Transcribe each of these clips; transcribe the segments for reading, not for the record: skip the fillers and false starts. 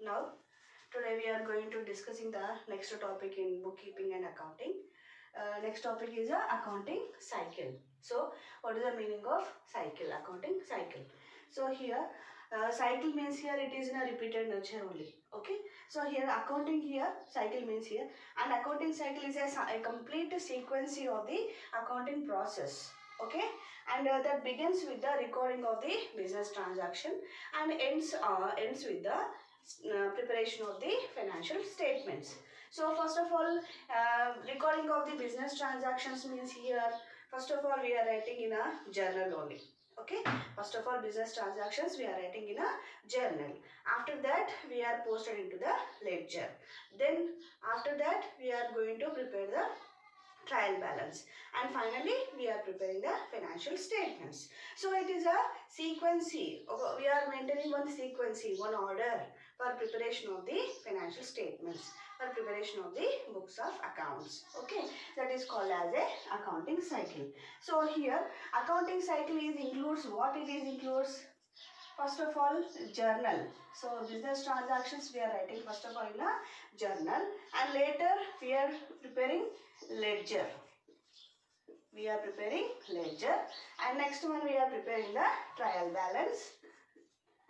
Now, today we are going to discussing the next topic in bookkeeping and accounting. Next topic is accounting cycle. So, what is the meaning of cycle? Accounting cycle. So here, cycle means here it is in a repeated nature only. Okay. So here accounting here cycle means here, and accounting cycle is a complete sequence of the accounting process. Okay, and that begins with the recording of the business transaction and ends with the preparation of the financial statements. So first of all, recording of the business transactions means here, first of all we are writing in a journal only. Okay, first of all business transactions we are writing in a journal. After that we are posted into the ledger. Then after that we are going to prepare the trial balance, and finally we are preparing the financial statements. So it is a sequence. We are maintaining one sequence, one order for preparation of the financial statements, for preparation of the books of accounts. Okay, that is called as a accounting cycle. So here accounting cycle is includes what it is includes. First of all, journal. So business transactions we are writing first of all in a journal, and later we are preparing ledger. We are preparing ledger, and next one we are preparing the trial balance.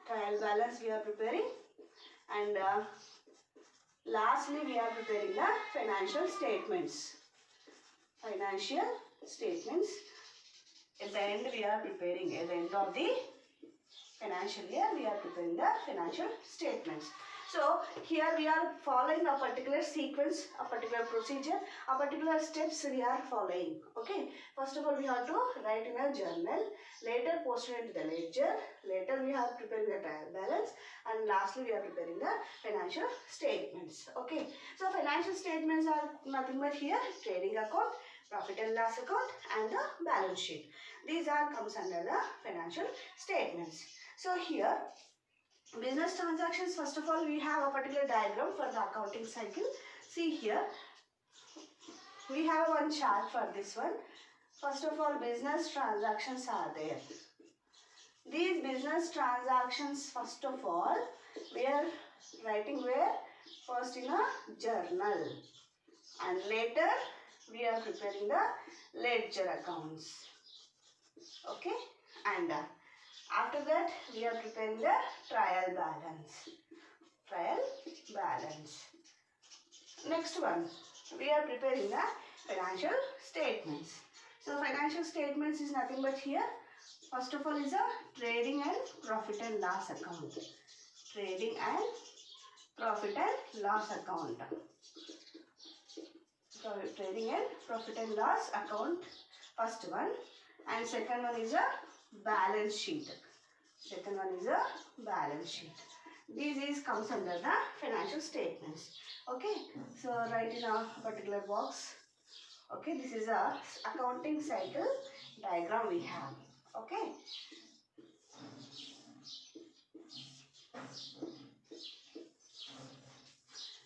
Trial balance we are preparing, and lastly we are preparing the financial statements. Financial statements. At the end we are preparing, at the end of the financial year we are preparing the financial statements. So here we are following a particular sequence, a particular procedure, a particular steps we are following. Okay, first of all we have to write in a journal, later post it into the ledger, later we have preparing the trial balance, and lastly we are preparing the financial statements. Okay, so financial statements are nothing but here trading account, profit and loss account, and the balance sheet. These are comes under the financial statements. So here business transactions, first of all we have a particular diagram for the accounting cycle. See here we have one chart for this one. First of all business transactions are there. These business transactions first of all we are writing where? First in a journal, and later we are preparing the ledger accounts. Okay, and after that we are preparing the trial balance. Trial balance. Next one we are preparing the financial statements. So financial statements is nothing but here. First of all is a trading and profit and loss account. Trading and profit and loss account. So trading and profit and loss account, first one, and second one is a balance sheet. Second one is a balance sheet. These comes under the financial statements. Okay, so write in a particular box. Okay, this is a accounting cycle diagram we have. Okay.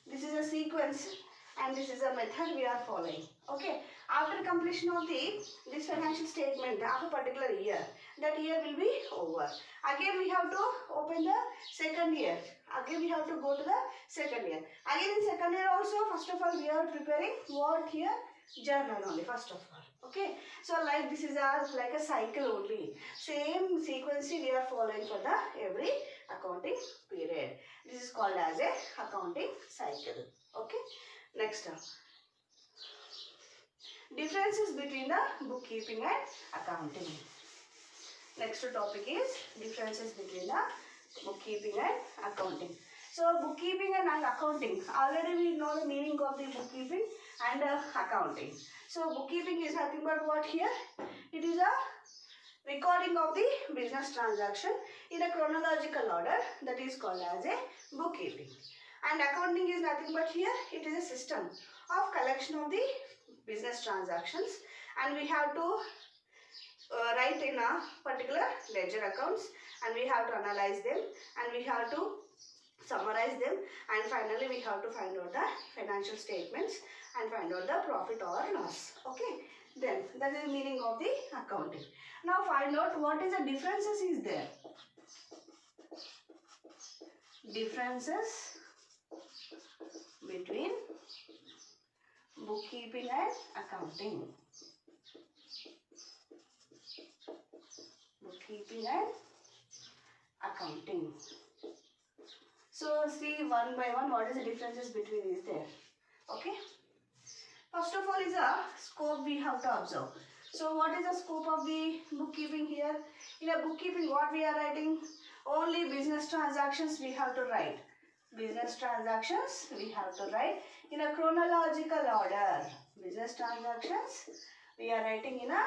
This is a sequence, and this is a method we are following. Okay, after completion of this financial statement of a particular year, that year will be over. Again we have to open the second year. Again we have to go to the second year. Again in second year also, first of all we are preparing what here? Journal only, first of all. Okay, so like this is like a cycle only. Same sequence we are following for the every accounting period. This is called as a accounting cycle. Okay, next differences between the bookkeeping and accounting. Next topic is differences between the bookkeeping and accounting. So bookkeeping and accounting, already we know the meaning of the bookkeeping and accounting. So bookkeeping is nothing but what here? It is a recording of the business transaction in a chronological order, that is called as a bookkeeping. And accounting is nothing but here, it is a system of collection of the business transactions, and we have to write in a particular ledger accounts, and we have to analyze them, and we have to summarize them, and finally we have to find out the financial statements and find out the profit or loss. Okay, then that is the meaning of the accounting. Now find out what is the differences is there. Differences between bookkeeping and accounting. Bookkeeping and accounting. So see one by one what is the differences between these there. Okay. First of all is a scope we have to observe. So what is the scope of the bookkeeping here? In a bookkeeping what we are writing? Only business transactions we have to write. Business transactions we have to write in a chronological order. Business transactions we are writing in a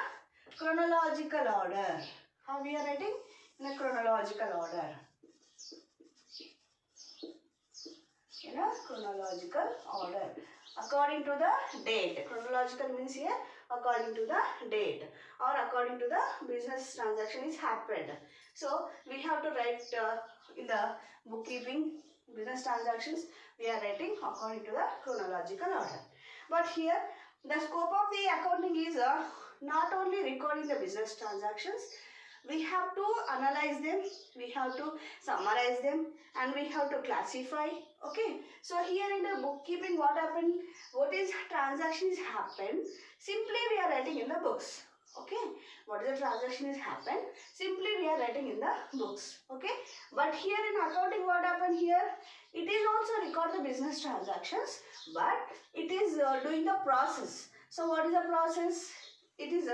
chronological order. How we are writing? In a chronological order. In a chronological order. According to the date. Chronological means here according to the date or according to the business transaction is happened. So we have to write in the bookkeeping business transactions we are writing according to the chronological order. But here the scope of the accounting is not only recording the business transactions, we have to analyze them, we have to summarize them, and we have to classify. Okay, so here in the bookkeeping what happened, what is transactions happened, simply we are writing in the books. Okay, what is the transaction is happened, simply we are writing in the books. Okay, but here in accounting what happened here, it is also record the business transactions, but it is doing the process. So what is the process? It is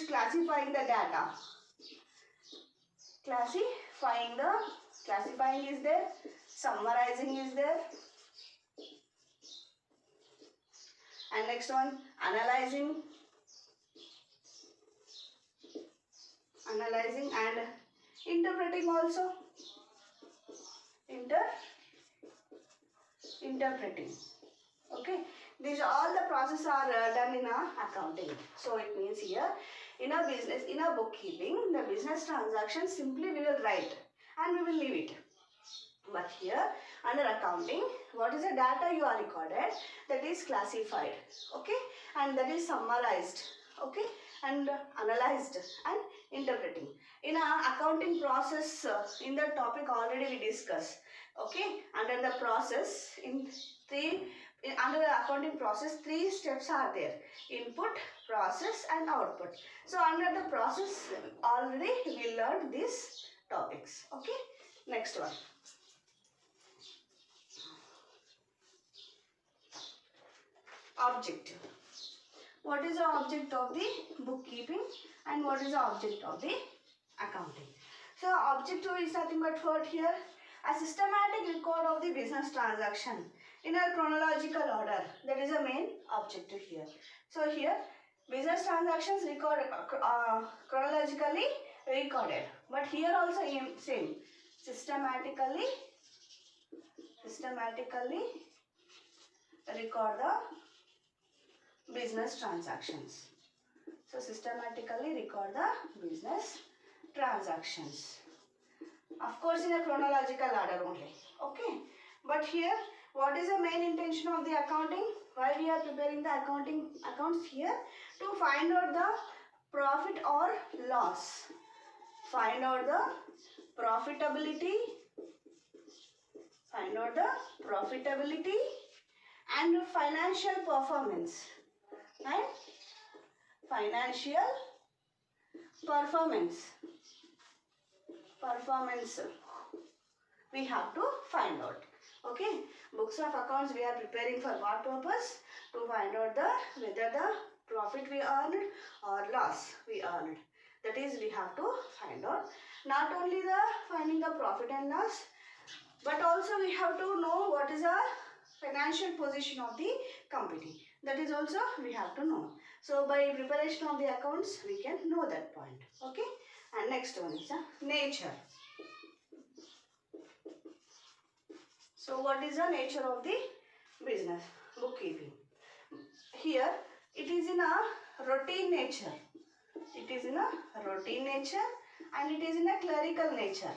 classifying the data. Classifying is there, summarizing is there, and next one analyzing and interpreting also. Interpreting. Okay, these all the processes are done in a accounting. So it means here in a business, in a bookkeeping, the business transaction simply we will write and we will leave it. But here under accounting, what is the data you are recorded, that is classified. Okay, and that is summarized. Okay, and analyzed and interpreting. In a accounting process, in the topic already we discussed. Okay, under the process under the accounting process, 3 steps are there: input, process and output. So under the process already we learned these topics. Okay, next one. Objective. What is the object of the bookkeeping and what is the object of the accounting? So objective is nothing but what here? A systematic record of the business transaction in a chronological order. That is the main objective here. So here business transactions record chronologically recorded. But here also same. Systematically record the business transactions. So systematically record the business transactions. Of course in a chronological order only. Okay. But here what is the main intention of the accounting? Why we are preparing the accounts here? To find out the profit or loss. Find out the profitability. And financial performance. And financial performance we have to find out. Okay, books of accounts we are preparing for what purpose? To find out whether the profit we earned or loss we earned. That is, we have to find out not only the finding the profit and loss, but also we have to know what is the financial position of the company. That is also we have to know. So by preparation of the accounts we can know that point. Okay, and next one is the nature. So what is the nature of the business bookkeeping? Here it is in a routine nature. It is in a routine nature and it is in a clerical nature.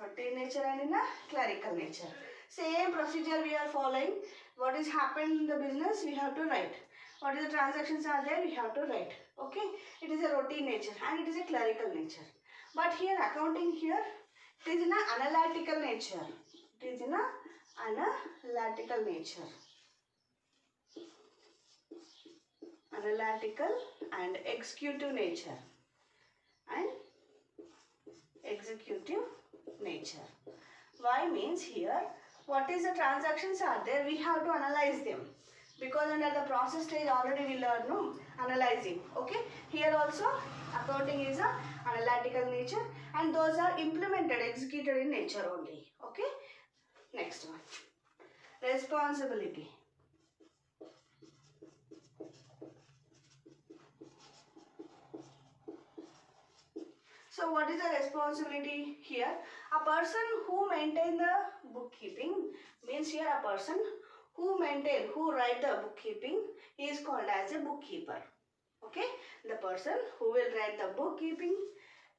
Routine nature and in a clerical nature. Same procedure we are following. What is happened in the business we have to write. What is the transactions are there we have to write. Okay. It is a routine nature and it is a clerical nature. But here accounting here it is in a analytical nature. It is in a analytical nature. Analytical and executive nature. And executive nature. Why means here, what is the transactions are there, we have to analyze them. Because under the process stage already we learn, no, analyzing. Okay, here also accounting is a analytical nature and those are implemented, executed in nature only. Okay, next one, responsibility. So what is the responsibility here? A person who maintain the bookkeeping means here a person who maintain, who write the bookkeeping, he is called as a bookkeeper. Okay, the person who will write the bookkeeping,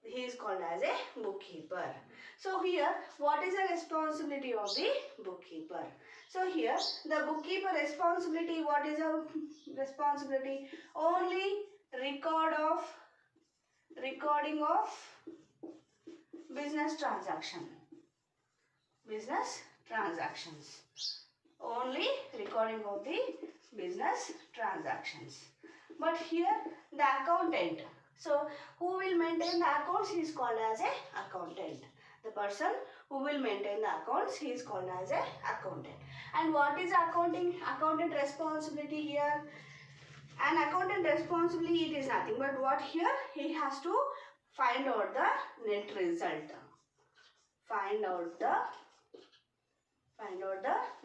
he is called as a bookkeeper. So here, what is the responsibility of the bookkeeper? So here, the bookkeeper responsibility, what is the responsibility? Only recording of business transaction. Business transactions. Only recording of the business transactions. But here the accountant. So who will maintain the accounts? He is called as a accountant. The person who will maintain the accounts, he is called as a accountant. And what is accountant responsibility here? An accountant responsibility, it is nothing but what here he has to find out the net result. Find out the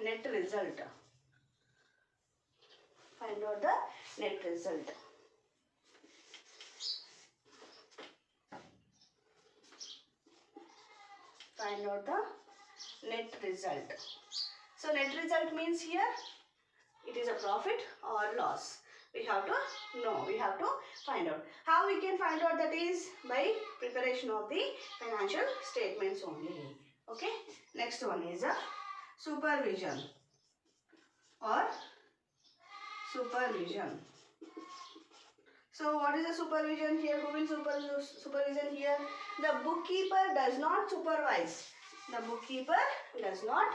net result. Find out the net result. Find out the net result. So net result means here it is a profit or loss. We have to know, we have to find out. How we can find out that is by preparation of the financial statements only. Okay. Next one is a supervision or supervision. So what is the supervision here? Who will supervision here? The bookkeeper does not supervise. The bookkeeper does not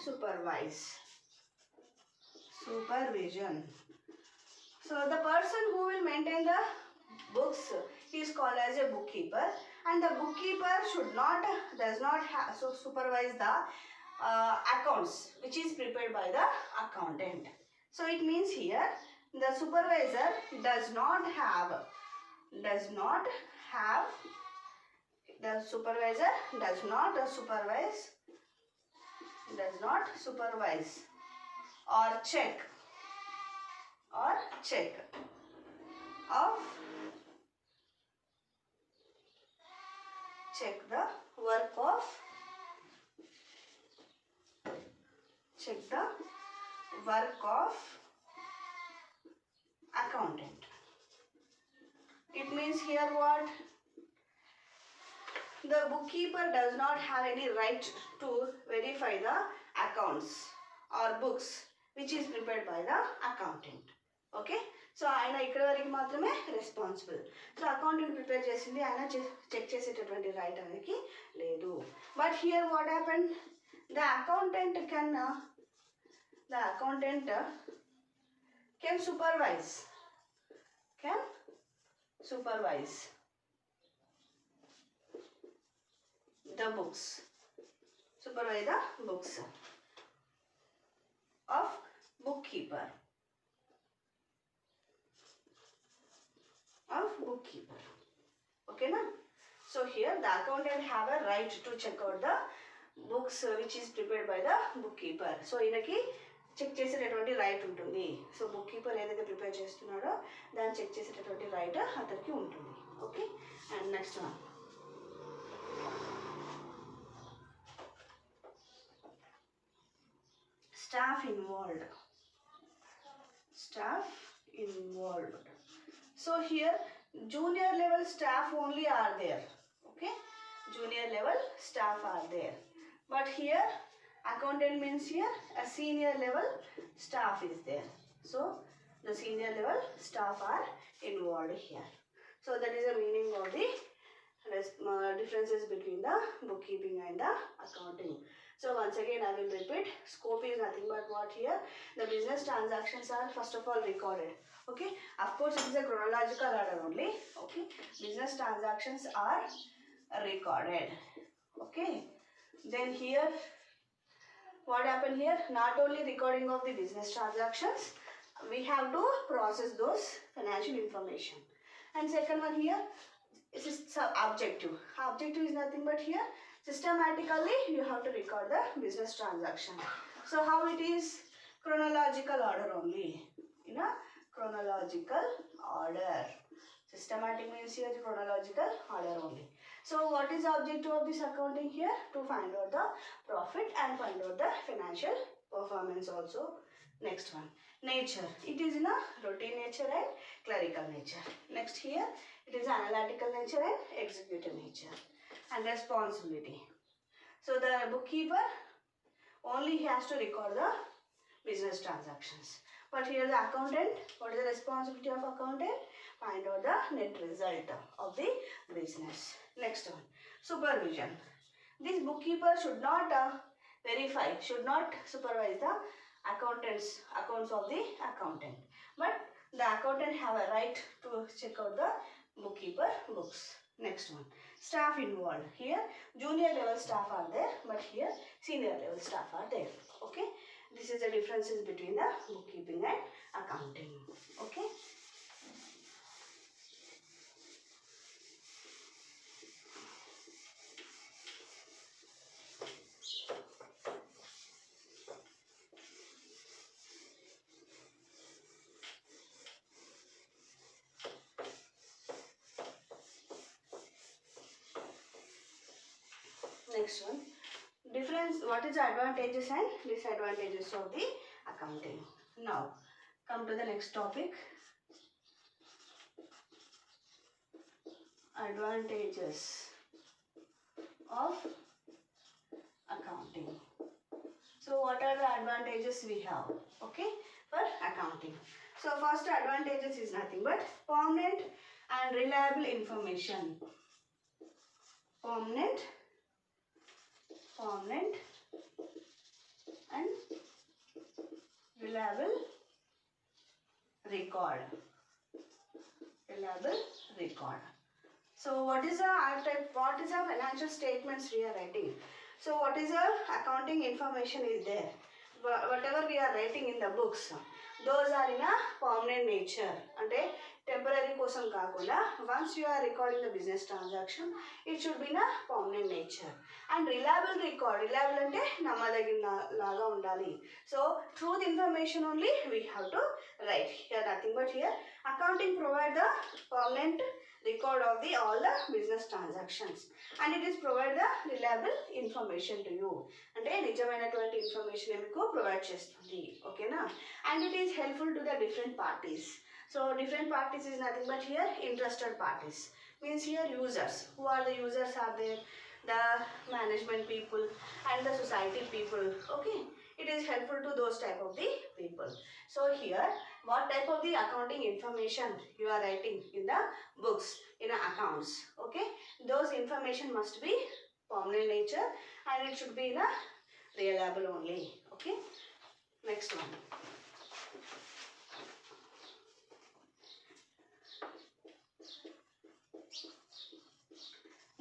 supervise. Supervision. So the person who will maintain the books, he is called as a bookkeeper, and the bookkeeper does not supervise the accounts which is prepared by the accountant. So it means here the supervisor does not supervise or check the work of accountant. It means here what? The bookkeeper does not have any right to verify the accounts or books which is prepared by the accountant. Okay? So ఆయన ఇక్కడ వరకు మాత్రమే responsible. So accountant prepare చేసింది ఆయన check చేసేటటువంటి right అనేది లేదు. But here what happen? The accountant can supervise. The books. Supervise the books of bookkeeper. Okay, na? So here the accountant have a right to check out the books which is prepared by the bookkeeper. So ఈయనకి check చేసేటటువంటి right ఉంటుంది. So book keeper ఏదైతే prepare చేస్తున్నాడో దాన్ని check చేసేటటువంటి right అతనికి ఉంటుంది. Okay, and next one staff involved. So here junior level staff only are there. Okay, junior level staff are there, but here accountant means here a senior level staff is there. So the senior level staff are involved here. So that is the meaning of the differences between the bookkeeping and the accounting. So once again I will repeat, scope is nothing but what here, the business transactions are first of all recorded. Okay, of course it is a chronological order only. Okay, business transactions are recorded. Okay, then here what happened here, not only recording of the business transactions, we have to process those financial information. And second one here, it is objective. Objective is nothing but here, systematically you have to record the business transaction. So how it is, chronological order only, in a chronological order. Systematic means here chronological order only. So what is the objective of this accounting here? To find out the profit and find out the financial performance also. Next one, nature. It is in a routine nature and clerical nature. Next here, it is analytical nature and executive nature. And responsibility. So the bookkeeper only has to record the business transactions. But here the accountant, what is the responsibility of accountant? Find out the net result of the business. Next one, supervision. This bookkeeper should not verify, should not supervise the accounts of the accountant. But the accountant have a right to check out the bookkeeper books. Next one, staff involved. Here junior level staff are there, but here senior level staff are there. Okay, this is the differences between the bookkeeping and accounting. Okay. Next one, difference, what is the advantages and disadvantages of the accounting. Now come to the next topic, advantages of accounting. So what are the advantages we have, okay, for accounting? So first advantages is nothing but permanent and reliable information. Permanent and reliable record. So what is the financial statements we are writing? So what is the accounting information is there? Whatever we are writing in the books, those are in a permanent nature. Ante temporary kosam kaakunda, once you are recording the business transaction, it should be in a permanent nature. And reliable record, reliable ante namadagina laga undali. So truth information only we have to write. Here nothing but here accounting provide the permanent record of the all the business transactions, and it is provide the reliable information to you. అంటే నిజమైనటువంటి information మీకు provide చేస్తుంది, ఓకేనా? And it is helpful to the different parties. So different parties is nothing but here interested parties, means here users. Who are the users are there? The management people and the society people. Okay, it is helpful to those type of the people. So here what type of the accounting information you are writing in the books, in accounts, okay, those information must be permanent nature and it should be in a reliable only. Okay, next one,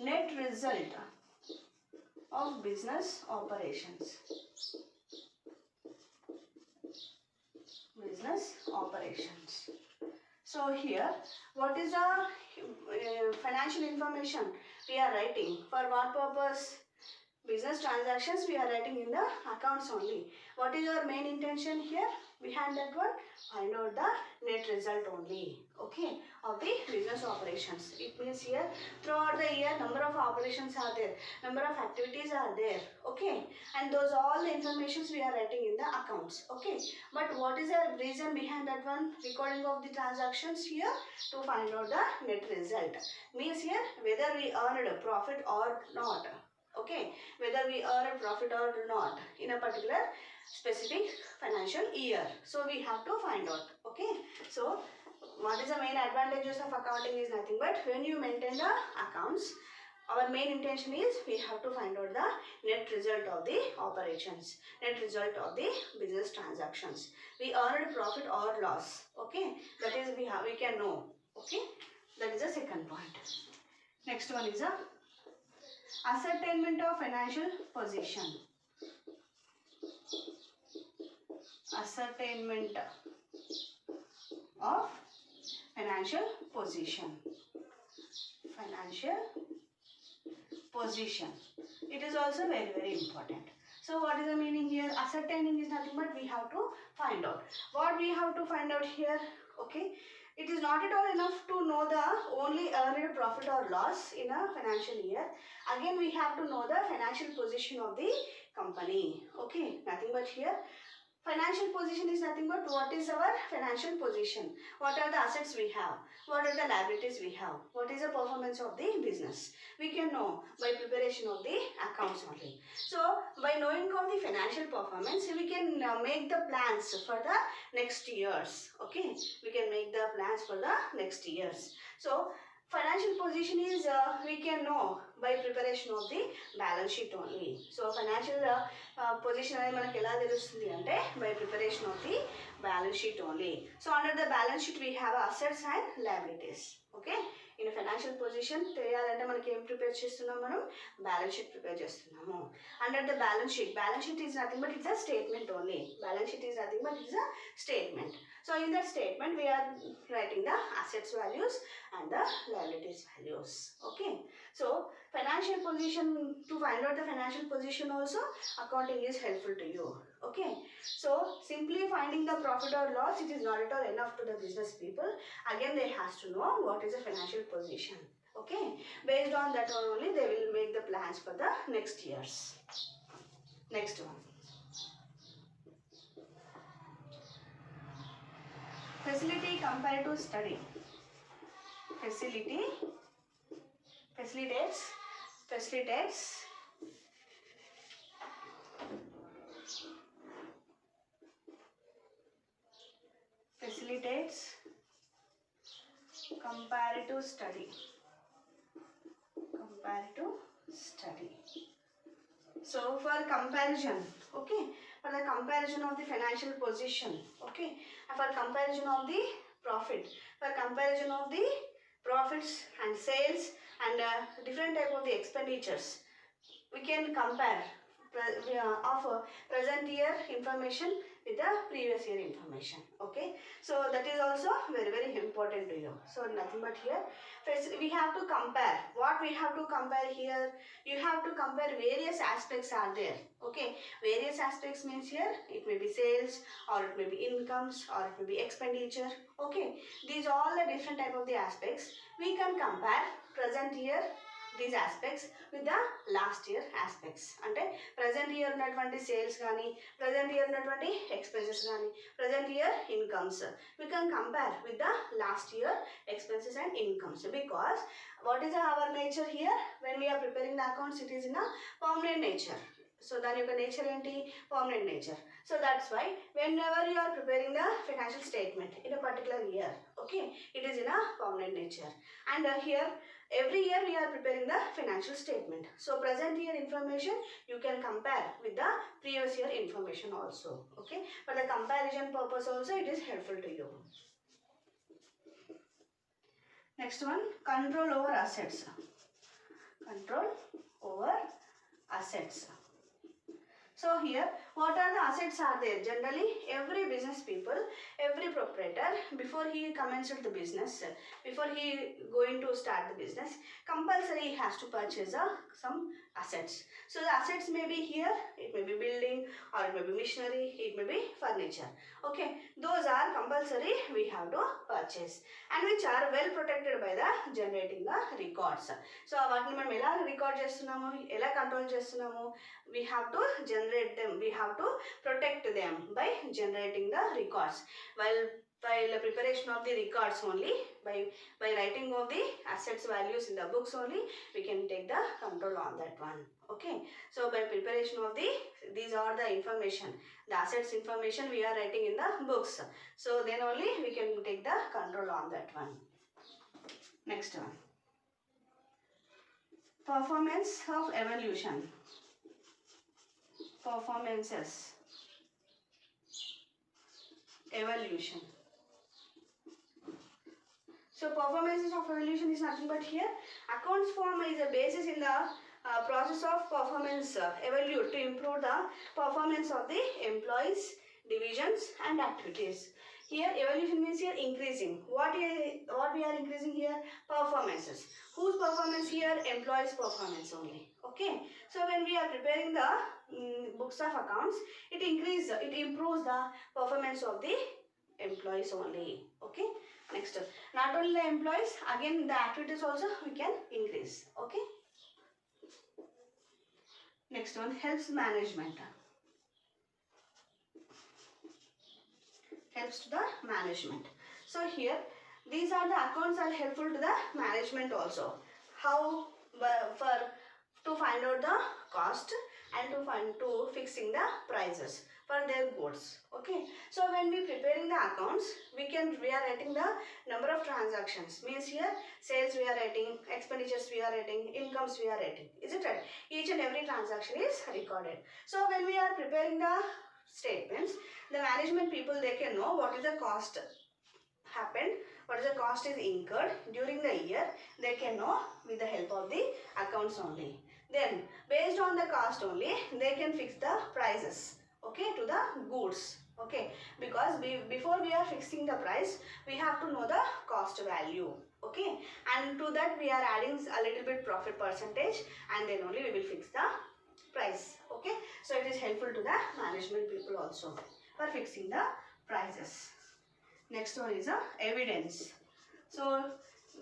net result of business operations. So here what is the financial information we are writing? For what purpose? Business transactions we are writing in the accounts only. What is our main intention here? Behind that one, find out the net result only, okay, of the business operations. It means here throughout the year number of operations are there, number of activities are there, okay, and those all the informations we are writing in the accounts, okay. But what is the reason behind that one, recording of the transactions here? To find out the net result, means here whether we earned a profit or not, okay, whether we earn a profit or not in a particular specific financial year. So we have to find out, okay. So what is the main advantages of accounting is nothing but when you maintain the accounts, Our main intention is we have to find out the net result of the operations, net result of the business transactions. We earned profit or loss. Okay, that is we can know. Okay, that is the second point. Next one is a ascertainment of financial position. Ascertainment of financial position. Financial position. It is also very, very important. So what is the meaning here? Ascertaining is nothing but we have to find out. What we have to find out here? Okay. It is not at all enough to know the only earned profit or loss in a financial year. Again, we have to know the financial position of the company. Okay. Nothing but here. Financial position is nothing but what is our financial position. What are the assets we have? What are the liabilities we have? What is the performance of the business? We can know by preparation of the accounts only. So, by knowing of the financial performance, we can make the plans for the next years. Okay, we can make the plans for the next years. So, financial position is we can know by preparation of the balance sheet only. So, financial position అనేది మనకి ఎలా తెలుస్తుంది అంటే by preparation of the balance sheet only. So under the balance sheet we have assets and liabilities. Okay, in a financial position తెలియాలంటే మనకి ఏం prepare చేస్తున్నాం మనం balance sheet ప్రిపేర్ చేస్తున్నాము. Under the balance sheet is nothing but it's a statement only. Balance sheet is nothing but it's a statement. So in that statement we are writing the assets values and the liabilities values. Okay, so financial position, to find out the financial position also accounting is helpful to you. Okay, so simply finding the profit or loss, it is not at all enough to the business people. Again they has to know what is the financial position. Okay, based on that only they will make the plans for the next years. Next one, facility comparative study. Facilitates comparative study. So for comparison, okay, for the comparison of the financial position, okay, for comparison of the profit, for comparison of the profits and sales and different type of the expenditures, we can compare of present year information with the previous year information. Okay, so that is also very, very important to you. So nothing but here we have to compare. What we have to compare here? You have to compare various aspects are there. Okay, various aspects means here it may be sales or it may be incomes or it may be expenditure. Okay, these all the different type of the aspects we can compare present year these aspects with the last year aspects. అంటే present year ఉన్నటువంటి sales కానీ present year ఉన్నటువంటి expenses కానీ present year incomes we can compare with the last year expenses and incomes, because what is our nature here when we are preparing the accounts? It is in a permanent nature. So దాని యొక్క nature ఏంటి? permanent nature. So that's why whenever you are preparing the financial statement in a particular year, okay, it is in a permanent nature. And here every year we are preparing the financial statement. So present year information you can compare with the previous year information also. Okay, for the comparison purpose also it is helpful to you. Next one, control over assets. Control over assets. So here, what are the assets are there? Generally, every business people, every proprietor, before he commences the business, before he going to start the business, compulsory he has to purchase some assets. So the assets may be here, it may be building or it may be machinery, it may be furniture. Okay, those are compulsory we have to purchase and which are well protected by the generating the records. So వాటిని మనం ఎలా record చేస్తున్నాము, ఎలా control చేస్తున్నాము? We have to generate them, we have to protect them by generating the records. While preparation of the records only, by writing of the assets values in the books only, we can take the control on that one. Okay, so by preparation of these are the information, the assets information we are writing in the books, so then only we can take the control on that one. Next one, performance of evolution, performances, evolution. So performances of evolution is nothing but here accounts form is a basis in the process of performance evolute to improve the performance of the employees, divisions and activities. Here evolution means here increasing. What we are increasing here? Performances. Whose performance here? Employees performance only. Okay. So when we are preparing the books of accounts, it improves the performance of the employees only. Okay. Next, not only the employees, again the activities also we can increase. Okay. Next one, helps management. Helps to the management. So here, these are the accounts are helpful to the management also. How? To find out the cost and to fixing the prices for their goods. Okay. So when we preparing the accounts, we are writing the number of transactions. Means here sales we are writing, expenditures we are writing, incomes we are writing. Is it right? Each and every transaction is recorded. So when we are preparing the statements, the management people, they can know what is the cost happened, what is the cost is incurred during the year. They can know with the help of the accounts only. Then based on the cost only, they can fix the prices, okay, to the goods. Okay, because before we are fixing the price, we have to know the cost value. Okay, and to that we are adding a little bit profit percentage, and then only we will fix the price. Okay, so it is helpful to the management people also for fixing the prices. Next one is evidence. So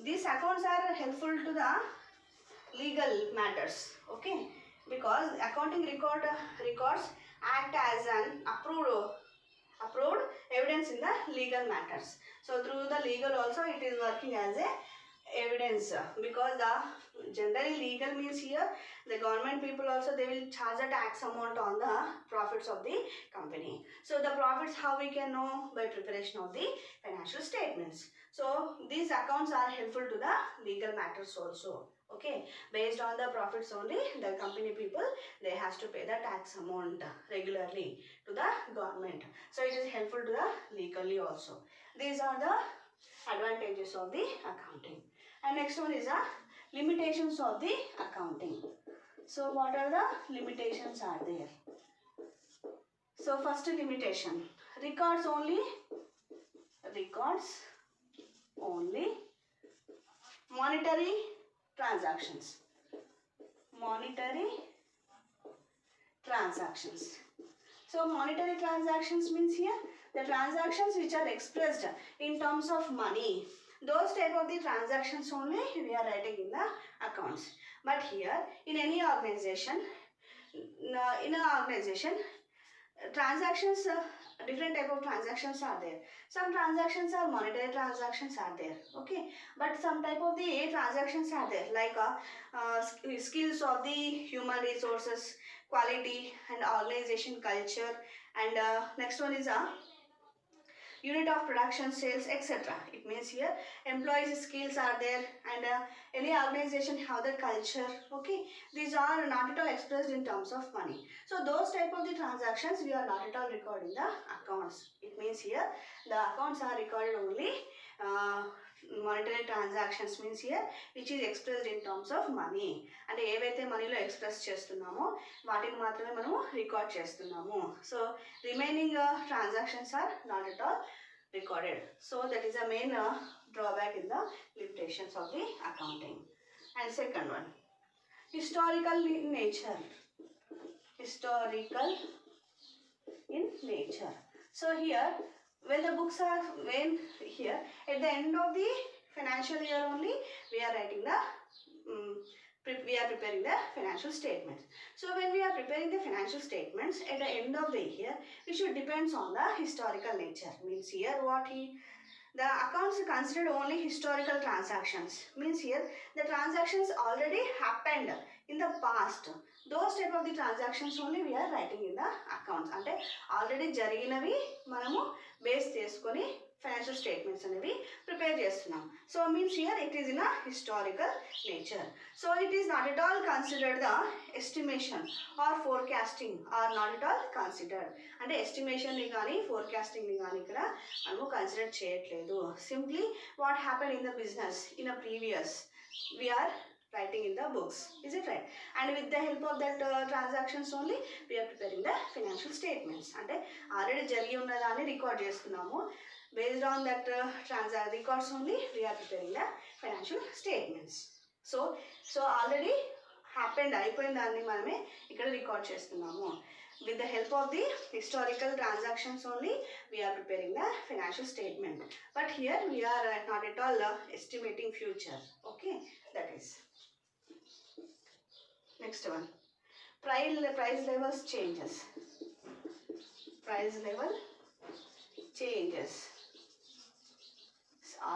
these accounts are helpful to the legal matters. Okay, because accounting records act as an approved evidence in the legal matters. So through the legal also it is working as a evidence, because the generally legal means here the government people also they will charge a tax amount on the profits of the company. So the profits how we can know? By preparation of the financial statements. So these accounts are helpful to the legal matters also. Okay, based on the profits only the company people they has to pay the tax amount regularly to the government. So it is helpful to the legally also. These are the advantages of the accounting. And next one is limitations of the accounting. So what are the limitations are there? So first limitation, records only monetary transactions. So monetary transactions means here the transactions which are expressed in terms of money. Those type of the transactions only we are writing in the accounts. But here in any organization, transactions, different type of transactions are there. Some transactions are monetary transactions are there. Okay, but some type of the transactions are there like skills of the human resources, quality and organization culture, and next one is unit of production, sales, etc. It means here employees skills are there, and any organization have the culture. Okay, these are not at all expressed in terms of money. So those type of the transactions we are not at all recording the accounts. It means here the accounts are recorded only monetary transactions means here which is expressed in terms of money. అంటే ఏవైతే మనీలో express చేస్తున్నామో వాటిని మాత్రమే మనము record చేస్తున్నాము. So remaining transactions are not at all recorded. So that is a main drawback in the limitations of the accounting. And second one, historical in nature. So here when the books are here at the end of the financial year only we are writing the we are preparing the financial statements. So when we are preparing the financial statements at the end of the year, we should depends on the historical nature. Means here the accounts considered only historical transactions. Means here the transactions already happened in the past. those type of the transactions only we are writing in the accounts. అంటే already జరిగినవి మనము base చేసుకొని financial statements అనేవి prepare చేస్తున్నాం. So means here it is in a historical nature. So it is not at all considered the estimation or forecasting are not at all considered. అంటే ఎస్టిమేషన్ని కానీ ఫోర్కాస్టింగ్ని కానీ ఇక్కడ మనము కన్సిడర్ చేయట్లేదు. Simply what happen in the business in a previous we are writing in the books. Is it right? And with the help of that transactions only we are preparing the financial statements. అంటే already జరిగి ఉన్నదాన్ని record చేస్తున్నాము. Based on that records only we are preparing the financial statements. So already happened అయిపోయిన దాన్ని మనమే ఇక్కడ record చేస్తున్నాము. With the help of the historical transactions only we are preparing the financial statement. But here we are not at all estimating future. Okay, that is. Next one, price levels changes. Price level changes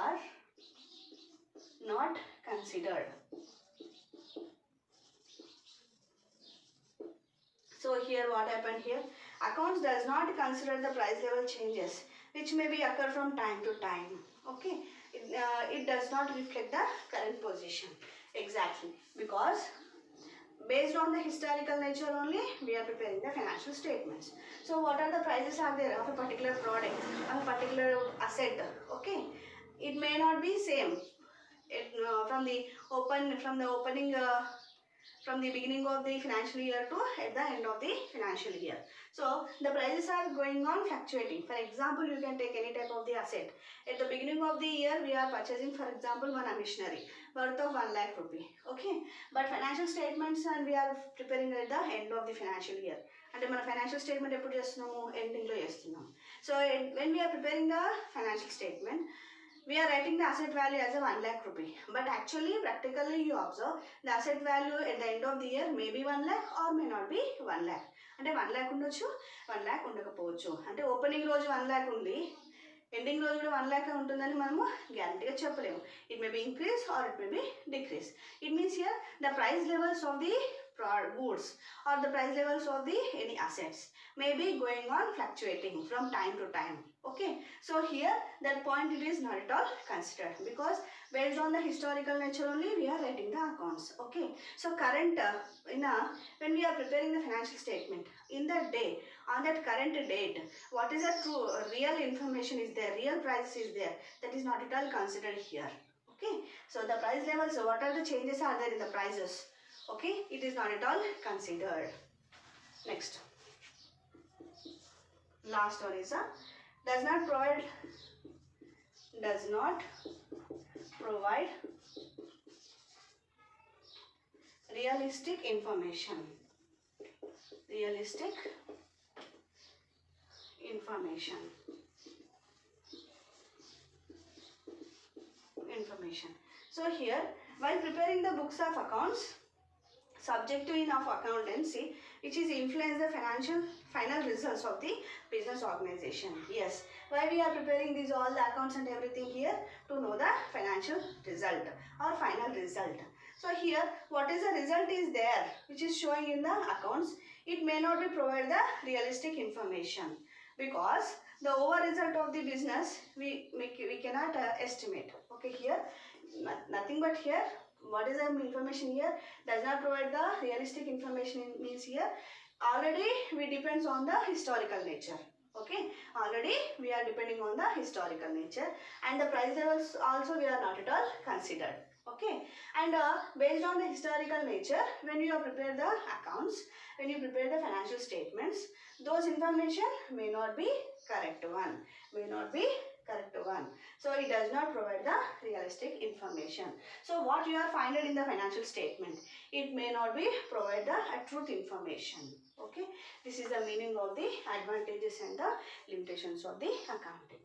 are not considered. So here what happened here, accounts does not consider the price level changes which may be occur from time to time. Okay, it does not reflect the current position exactly, because based on the historical nature only we are preparing the financial statements. So what are the prices are there of a particular product, of a particular asset. Okay, it may not be same from the opening from the beginning of the financial year to at the end of the financial year. So the prices are going on fluctuating. For example, you can take any type of the asset. At the beginning of the year we are purchasing, for example, one machinery worth of 1 lakh rupee. Okay, but financial statements and we are preparing at the end of the financial year. అంటే మన financial statement ఎప్పుడు చేస్తున్నాము, ఎండింగ్లో చేస్తున్నాము. So when we are preparing the financial statement we are writing the asset value as a 1 lakh rupee, but actually practically you observe the asset value at the end of the year may be 1 lakh or may not be 1 lakh. అంటే 1 lakh ఉండొచ్చు, 1 lakh ఉండకపోవచ్చు. అంటే opening రోజు 1 lakh ఉంది, ending రోజు కూడా 1 lakh ఉంటుందని మనము గ్యారంటీగా చెప్పలేము. It may be increase or it may be decrease. It means here the price levels of the goods or the price levels of the any assets may be going on fluctuating from time to time. Okay, so here that point it is not at all considered, because based on the historical nature only we are writing the accounts. Okay, so current when we are preparing the financial statement, in that day, on that current date, what is the true real information is there, real price is there, that is not at all considered here. Okay, so the price levels, what are the changes are there in the prices. Okay, it is not at all considered. Next, last one is does not provide realistic information. So here, while preparing the books of accounts, subject to in of accountancy, which is influence the final results of the business organization. Yes, why we are preparing these all the accounts and everything here, to know the financial result or final result. So here what is the result is there which is showing in the accounts, it may not be provide the realistic information, because the over result of the business we cannot estimate. Okay, here nothing but here what is the information here does not provide the realistic information. Means here already we depends on the historical nature. Okay, already we are depending on the historical nature, and the price levels also we are not at all considered. Okay, and based on the historical nature, when you prepare the accounts, when you prepare the financial statements, those information may not be correct one. So it does not provide the realistic information. So what you are finding in the financial statement, it may not be provide the truth information. Okay, this is the meaning of the advantages and the limitations of the accounting.